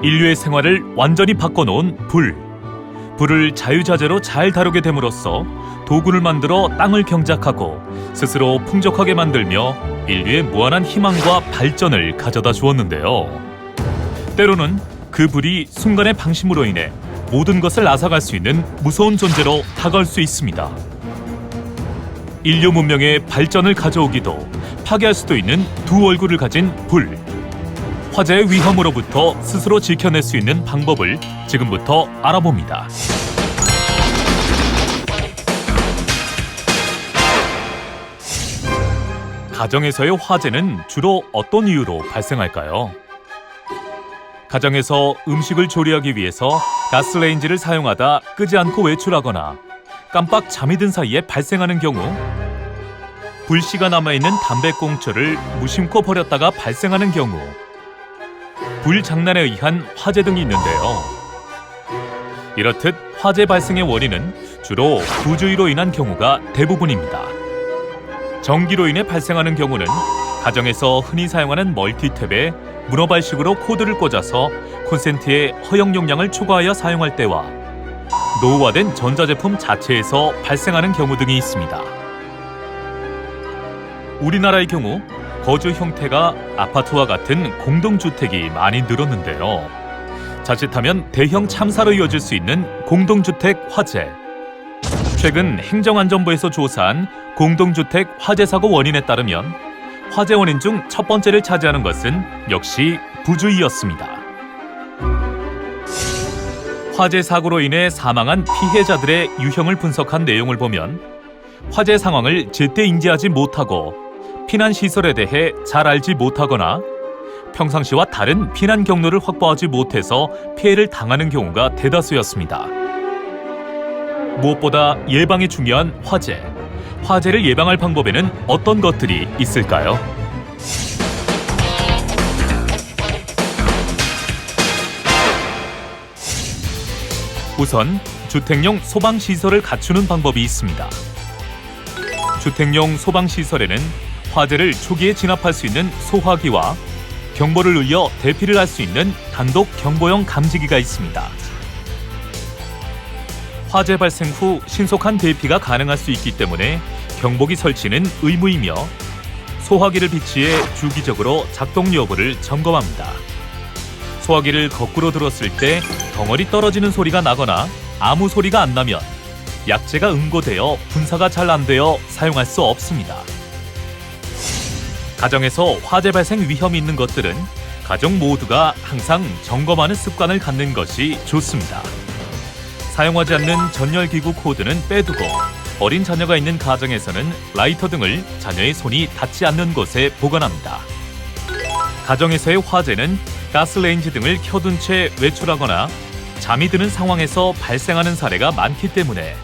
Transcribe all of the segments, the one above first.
인류의 생활을 완전히 바꿔놓은 불. 불을 자유자재로 잘 다루게 됨으로써 도구를 만들어 땅을 경작하고 스스로 풍족하게 만들며 인류의 무한한 희망과 발전을 가져다 주었는데요. 때로는 그 불이 순간의 방심으로 인해 모든 것을 앗아갈 수 있는 무서운 존재로 다가올 수 있습니다. 인류 문명의 발전을 가져오기도 파괴할 수도 있는 두 얼굴을 가진 불. 화재의 위험으로부터 스스로 지켜낼 수 있는 방법을 지금부터 알아봅니다. 가정에서의 화재는 주로 어떤 이유로 발생할까요? 가정에서 음식을 조리하기 위해서 가스레인지를 사용하다 끄지 않고 외출하거나 깜빡 잠이 든 사이에 발생하는 경우, 불씨가 남아있는 담배꽁초를 무심코 버렸다가 발생하는 경우, 불장난에 의한 화재 등이 있는데요. 이렇듯 화재 발생의 원인은 주로 부주의로 인한 경우가 대부분입니다. 전기로 인해 발생하는 경우는 가정에서 흔히 사용하는 멀티탭에 문어발식으로 코드를 꽂아서 콘센트의 허용 용량을 초과하여 사용할 때와 노후화된 전자제품 자체에서 발생하는 경우 등이 있습니다. 우리나라의 경우 거주 형태가 아파트와 같은 공동주택이 많이 늘었는데요. 자칫하면 대형 참사로 이어질 수 있는 공동주택 화재. 최근 행정안전부에서 조사한 공동주택 화재 사고 원인에 따르면 화재 원인 중 첫 번째를 차지하는 것은 역시 부주의였습니다. 화재 사고로 인해 사망한 피해자들의 유형을 분석한 내용을 보면 화재 상황을 제때 인지하지 못하고 피난시설에 대해 잘 알지 못하거나 평상시와 다른 피난 경로를 확보하지 못해서 피해를 당하는 경우가 대다수였습니다. 무엇보다 예방이 중요한 화재. 화재를 예방할 방법에는 어떤 것들이 있을까요? 우선 주택용 소방시설을 갖추는 방법이 있습니다. 주택용 소방시설에는 화재를 초기에 진압할 수 있는 소화기와 경보를 울려 대피를 할 수 있는 단독 경보용 감지기가 있습니다. 화재 발생 후 신속한 대피가 가능할 수 있기 때문에 경보기 설치는 의무이며 소화기를 비치해 주기적으로 작동 여부를 점검합니다. 소화기를 거꾸로 들었을 때 덩어리 떨어지는 소리가 나거나 아무 소리가 안 나면 약재가 응고되어 분사가 잘 안 되어 사용할 수 없습니다. 가정에서 화재 발생 위험이 있는 것들은 가족 모두가 항상 점검하는 습관을 갖는 것이 좋습니다. 사용하지 않는 전열기구 코드는 빼두고 어린 자녀가 있는 가정에서는 라이터 등을 자녀의 손이 닿지 않는 곳에 보관합니다. 가정에서의 화재는 가스레인지 등을 켜둔 채 외출하거나 잠이 드는 상황에서 발생하는 사례가 많기 때문에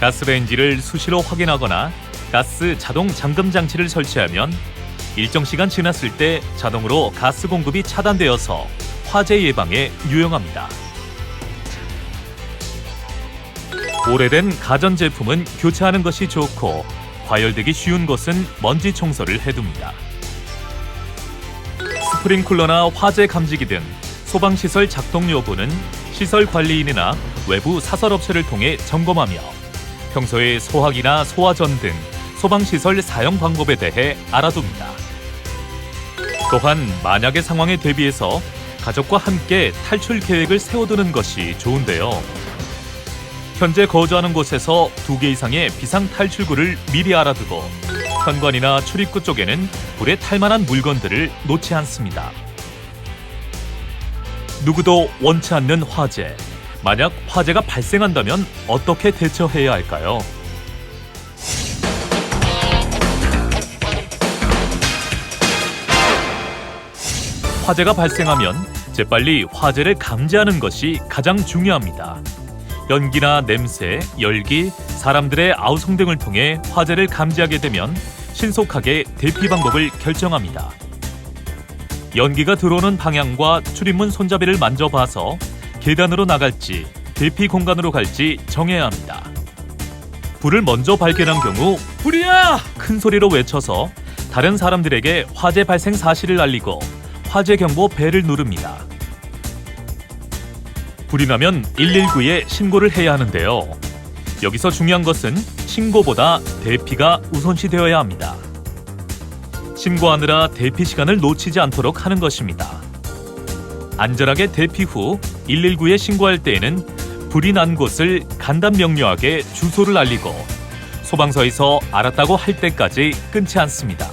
가스레인지를 수시로 확인하거나 가스 자동 잠금 장치를 설치하면 일정 시간 지났을 때 자동으로 가스 공급이 차단되어서 화재 예방에 유용합니다. 오래된 가전제품은 교체하는 것이 좋고 과열되기 쉬운 곳은 먼지 청소를 해둡니다. 스프링클러나 화재 감지기 등 소방시설 작동 여부는 시설관리인이나 외부 사설업체를 통해 점검하며 평소에 소화기나 소화전 등 소방시설 사용 방법에 대해 알아둡니다. 또한 만약의 상황에 대비해서 가족과 함께 탈출 계획을 세워두는 것이 좋은데요. 현재 거주하는 곳에서 2개 이상의 비상 탈출구를 미리 알아두고 현관이나 출입구 쪽에는 불에 탈 만한 물건들을 놓지 않습니다. 누구도 원치 않는 화재. 만약 화재가 발생한다면 어떻게 대처해야 할까요? 화재가 발생하면 재빨리 화재를 감지하는 것이 가장 중요합니다. 연기나 냄새, 열기, 사람들의 아우성 등을 통해 화재를 감지하게 되면 신속하게 대피 방법을 결정합니다. 연기가 들어오는 방향과 출입문 손잡이를 만져봐서 계단으로 나갈지 대피 공간으로 갈지 정해야 합니다. 불을 먼저 발견한 경우 불이야! 큰 소리로 외쳐서 다른 사람들에게 화재 발생 사실을 알리고 화재 경보 벨을 누릅니다. 불이 나면 119에 신고를 해야 하는데요. 여기서 중요한 것은 신고보다 대피가 우선시되어야 합니다. 신고하느라 대피 시간을 놓치지 않도록 하는 것입니다. 안전하게 대피 후 119에 신고할 때에는 불이 난 곳을 간단 명료하게 주소를 알리고 소방서에서 알았다고 할 때까지 끊지 않습니다.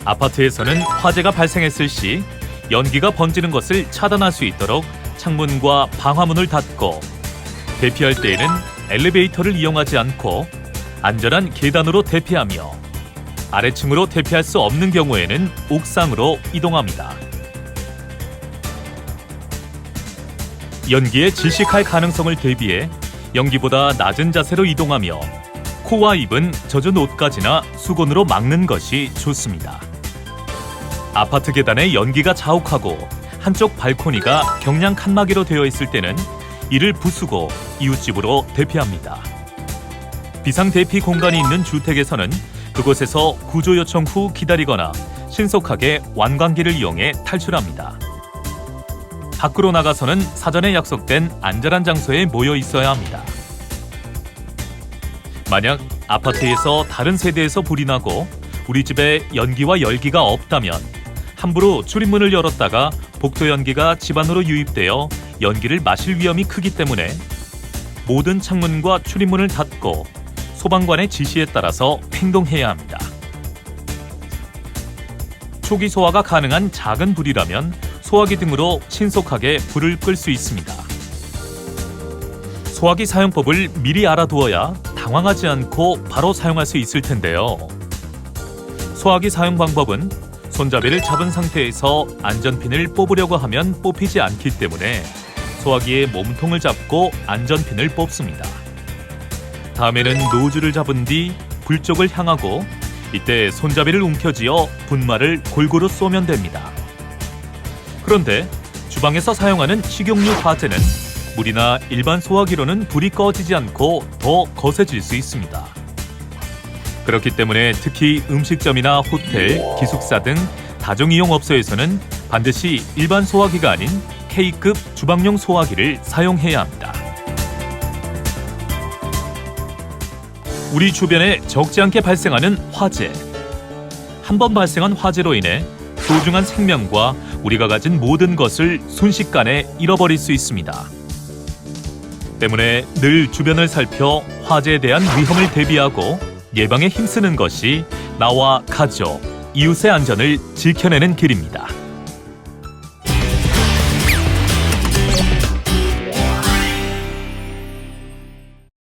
아파트에서는 화재가 발생했을 시 연기가 번지는 것을 차단할 수 있도록 창문과 방화문을 닫고 대피할 때에는 엘리베이터를 이용하지 않고 안전한 계단으로 대피하며 아래층으로 대피할 수 없는 경우에는 옥상으로 이동합니다. 연기에 질식할 가능성을 대비해 연기보다 낮은 자세로 이동하며 코와 입은 젖은 옷까지나 수건으로 막는 것이 좋습니다. 아파트 계단에 연기가 자욱하고 한쪽 발코니가 경량 칸막이로 되어 있을 때는 이를 부수고 이웃집으로 대피합니다. 비상 대피 공간이 있는 주택에서는 그곳에서 구조 요청 후 기다리거나 신속하게 완관기를 이용해 탈출합니다. 밖으로 나가서는 사전에 약속된 안전한 장소에 모여 있어야 합니다. 만약 아파트에서 다른 세대에서 불이 나고 우리 집에 연기와 열기가 없다면 함부로 출입문을 열었다가 복도 연기가 집 안으로 유입되어 연기를 마실 위험이 크기 때문에 모든 창문과 출입문을 닫고 소방관의 지시에 따라서 행동해야 합니다. 초기 소화가 가능한 작은 불이라면 소화기 등으로 신속하게 불을 끌 수 있습니다. 소화기 사용법을 미리 알아두어야 당황하지 않고 바로 사용할 수 있을 텐데요. 소화기 사용 방법은 손잡이를 잡은 상태에서 안전핀을 뽑으려고 하면 뽑히지 않기 때문에 소화기의 몸통을 잡고 안전핀을 뽑습니다. 다음에는 노즐을 잡은 뒤 불 쪽을 향하고 이때 손잡이를 움켜쥐어 분말을 골고루 쏘면 됩니다. 그런데 주방에서 사용하는 식용유 화재는 물이나 일반 소화기로는 불이 꺼지지 않고 더 거세질 수 있습니다. 그렇기 때문에 특히 음식점이나 호텔, 기숙사 등 다중이용 업소에서는 반드시 일반 소화기가 아닌 K급 주방용 소화기를 사용해야 합니다. 우리 주변에 적지 않게 발생하는 화재. 한 번 발생한 화재로 인해 소중한 생명과 우리가 가진 모든 것을 순식간에 잃어버릴 수 있습니다. 때문에 늘 주변을 살펴 화재에 대한 위험을 대비하고 예방에 힘쓰는 것이 나와 가족, 이웃의 안전을 지켜내는 길입니다.